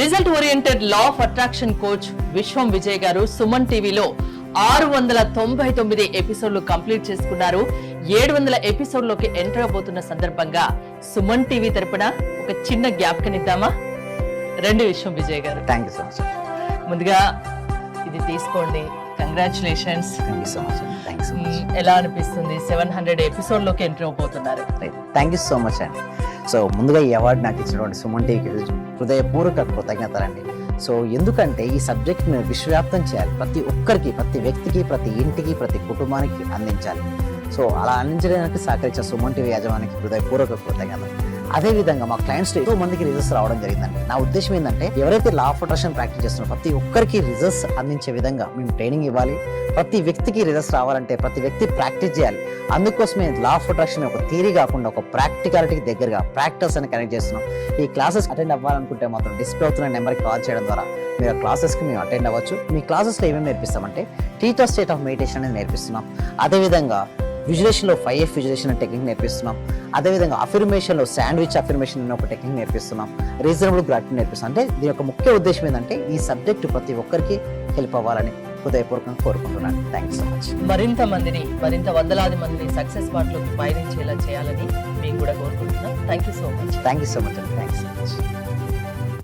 Result oriented law of attraction coach విశ్వం విజయ్ గారు సుమన్ టీవీలో 699 ఎపిసోడ్లు కంప్లీట్ చేసుకున్నారు. 700 ఎపిసోడ్లోకి ఎంటర్ అవబోతున్న సందర్భంగా సుమన్ టీవీ తరపున ఒక చిన్న జ్ఞాపకనిద్దామా? రండి విశ్వం విజయ్ గారు. Thank you so much. ముందుగా ఇది తీసుకోండి. Congratulations. Thank you so much. Thank you so much. ఎలా అనిపిస్తుంది? 700 ఎపిసోడ్లోకి ఎంటర్ అవబోతున్నారు. థ్యాంక్ యూ సో మచ్ అండి. సో ముందుగా ఈ అవార్డు నాకు ఇచ్చినటువంటి సుమన్ టీవీకి హృదయపూర్వక కృతజ్ఞతలండి. సో ఎందుకంటే ఈ సబ్జెక్ట్ని విశ్వవ్యాప్తం చేయాలి, ప్రతి ఒక్కరికి, ప్రతి వ్యక్తికి, ప్రతి ఇంటికి, ప్రతి కుటుంబానికి అందించాలి. సో అలా అందించడానికి సహకరించిన సుమన్ టీవీ యాజమానికి హృదయపూర్వక కృతజ్ఞతలు. అదేవిధంగా మా క్లయింట్స్ ఎంతో మందికి రిజల్ట్స్ రావడం జరిగిందండి. నా ఉద్దేశం ఏంటంటే ఎవరైతే లా ఆఫ్ అట్రాక్షన్ ప్రాక్టీస్ చేస్తున్నారో ప్రతి ఒక్కరికి రిజల్ట్స్ అందించే విధంగా మేము ట్రైనింగ్ ఇవ్వాలి. ప్రతి వ్యక్తికి రిజల్ట్స్ రావాలంటే ప్రతి వ్యక్తి ప్రాక్టీస్ చేయాలి. అందుకోసమే లా ఆఫ్ అట్రాక్షన్ ఒక థియరీ కాకుండా ఒక ప్రాక్టికాలిటీకి దగ్గరగా ప్రాక్టీస్ అని కనెక్ట్ చేస్తున్నాం. ఈ క్లాసెస్ అటెండ్ అవ్వాలనుకుంటే మాత్రం డిస్ప్లే అవుతున్న నెంబర్కి కాల్ చేయడం ద్వారా మీరు ఆ క్లాసెస్కి మేము అటెండ్ అవ్వచ్చు. మీ క్లాసెస్లో ఏమేమి నేర్పిస్తామంటే టీచర్ స్టేట్ ఆఫ్ మెడిటేషన్ అనేది నేర్పిస్తున్నాం. అదేవిధంగా విజులేషన్లో 5F విజులేషన్ టెక్నిక్ నేర్పిస్తున్నాం. అదేవిధంగా అఫర్మేషన్లో శాండ్విచ్ అఫర్మేషన్ అనే ఒక టెక్నిక్ నేర్పిస్తున్నాం. రీజనబుల్ గ్రాటిట్యూడ్ నేర్పిస్తున్నాం. అంటే దీని యొక్క ముఖ్య ఉద్దేశం ఏంటంటే ఈ సబ్జెక్టు ప్రతి ఒక్కరికి హెల్ప్ అవ్వాలని హృదయపూర్వకంగా కోరుకుంటున్నాను. Thank you so much. మరింత వందలాది మందిని సక్సెస్ పాటలోకి పయనించేలా చేయాలని మేము కూడా కోరుకుంటున్నాం. Thank you so much. Thank you so much అండి. Thank you so much.